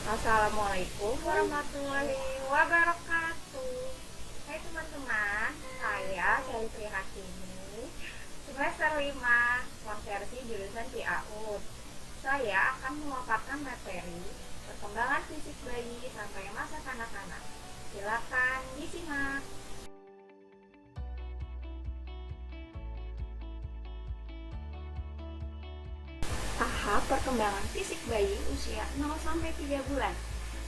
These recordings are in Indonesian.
Assalamualaikum warahmatullahi wabarakatuh. Hai teman-teman, saya Shelly Hakimi, semester 5, konversi jurusan PAUD. Saya akan memaparkan materi perkembangan fisik bayi sampai masa kanak-kanak. Silakan disimak. Tahap perkembangan fisik bayi usia 0-3 bulan.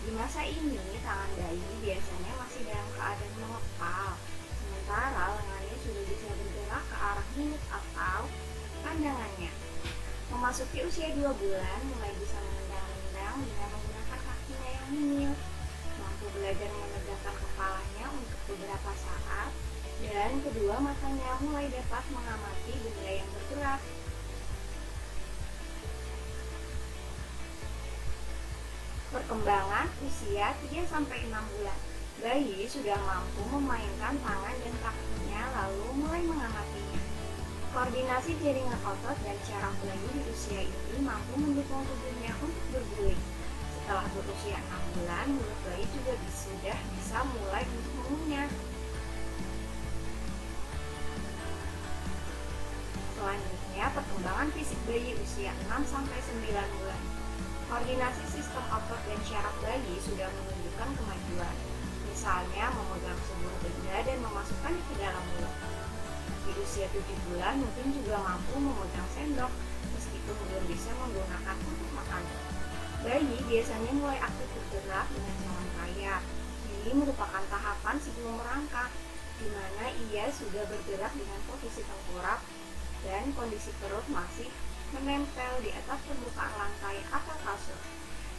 Di masa ini, tangan bayi biasanya masih dalam keadaan mengepal, sementara lengannya sudah bisa bergerak ke arah mulut atau pandangannya. Memasuki usia 2 bulan, mulai bisa menendang-nendang dengan menggunakan kakinya yang mungil, mampu belajar menegakkan kepalanya untuk beberapa saat, dan kedua matanya mulai dapat mengamati benda yang bergerak. Perkembangan usia 3-6 bulan. Bayi sudah mampu memainkan tangan dan kakinya lalu mulai mengamatinya. Koordinasi jaringan otot dan syaraf bayi di usia ini mampu mendukung tubuhnya untuk berguling. Setelah berusia 6 bulan, mulut bayi juga sudah bisa mulai untuk mengunyah. Selanjutnya, perkembangan fisik bayi usia 6-9 bulan. Koordinasi sistem otot dan syaraf bayi sudah menunjukkan kemajuan, misalnya memegang sebuah benda dan memasukkannya ke dalam mulut. Di usia 7 bulan mungkin juga mampu memegang sendok, meskipun belum bisa menggunakan untuk makan. Bayi biasanya mulai aktif bergerak dengan jalan kaya. Ini merupakan tahapan sebelum merangkak, di mana ia sudah bergerak dengan posisi tengkorak dan kondisi perut masih menempel di atas permukaan lantai atau kasur.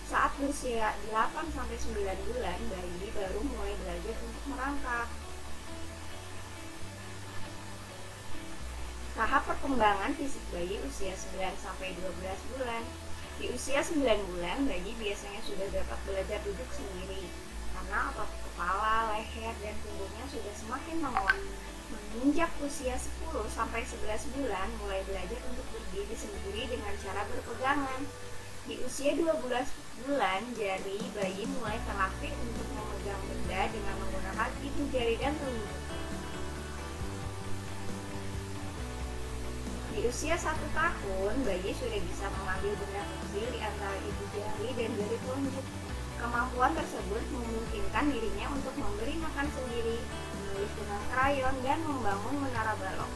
Saat berusia 8-9 bulan, bayi baru mulai belajar untuk merangkak. Tahap perkembangan fisik bayi usia 9-12 bulan. Di usia 9 bulan, bayi biasanya sudah dapat belajar duduk sendiri, karena otot kepala, leher, dan punggungnya sudah semakin menguat. Menginjak usia 10-11 bulan, mulai belajar untuk berdiri sendiri dengan cara berpegangan. Di usia 12 bulan, jari bayi mulai terlatih untuk memegang benda dengan menggunakan ibu jari dan telunjuk. Di usia 1 tahun, bayi sudah bisa mengambil benda kecil di antara ibu jari dan jari telunjuk. Kemampuan tersebut memungkinkan dirinya untuk memberi makan sendiri, menulis dengan krayon, dan membangun menara balok.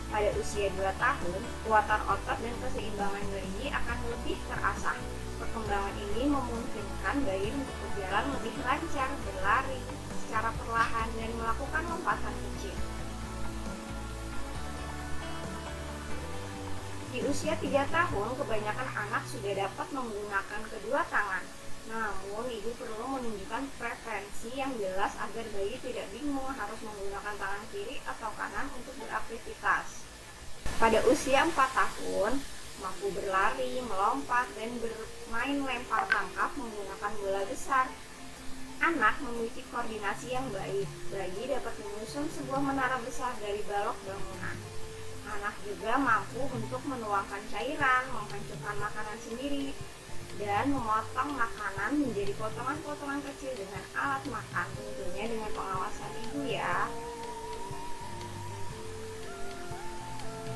Pada usia 2 tahun, kekuatan otot dan keseimbangan bayi akan lebih terasah. Perkembangan ini memungkinkan bayi untuk berjalan lebih lancar, berlari secara perlahan, dan melakukan lompatan kecil. Di usia 3 tahun, kebanyakan anak sudah dapat menggunakan kedua tangan. Namun, ibu perlu menunjukkan preferensi yang jelas agar bayi tidak bingung harus menggunakan tangan kiri atau kanan untuk beraktivitas. Pada usia 4 tahun, mampu berlari, melompat, dan bermain lempar tangkap menggunakan bola besar. Anak memiliki koordinasi yang baik. Bayi dapat menyusun sebuah menara besar dari balok bangunan. Anak juga mampu untuk menuangkan cairan, menghancurkan makanan sendiri, dan memotong makanan menjadi potongan-potongan kecil dengan alat makan, tentunya dengan pengawasan ibu ya.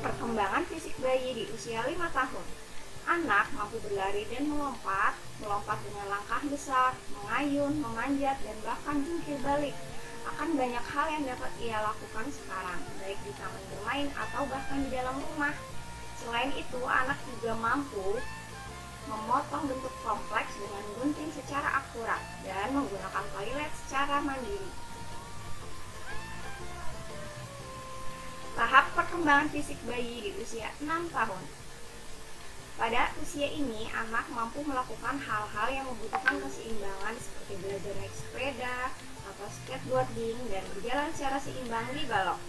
Perkembangan fisik bayi di usia 5 tahun. Anak mampu berlari dan melompat dengan langkah besar, mengayun, memanjat, dan bahkan jungkir balik. Akan banyak hal yang dapat ia lakukan sekarang, baik di taman bermain atau bahkan di dalam rumah. Selain itu, anak juga mampu memotong bentuk kompleks dengan gunting secara akurat dan menggunakan toilet secara mandiri. Tahap perkembangan fisik bayi di usia 6 tahun. Pada usia ini, anak mampu melakukan hal-hal yang membutuhkan keseimbangan seperti belajar naik sepeda atau skateboarding dan berjalan secara seimbang di balok.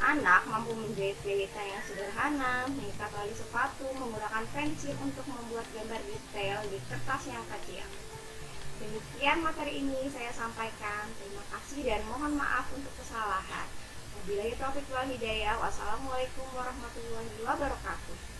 Anak mampu menjahit jahitan yang sederhana, mengikat tali sepatu, menggunakan pensil untuk membuat gambar detail di kertas yang kecil. Demikian materi ini saya sampaikan. Terima kasih dan mohon maaf untuk kesalahan. Wabillahi taufiq wal hidayah. Wassalamualaikum warahmatullahi wabarakatuh.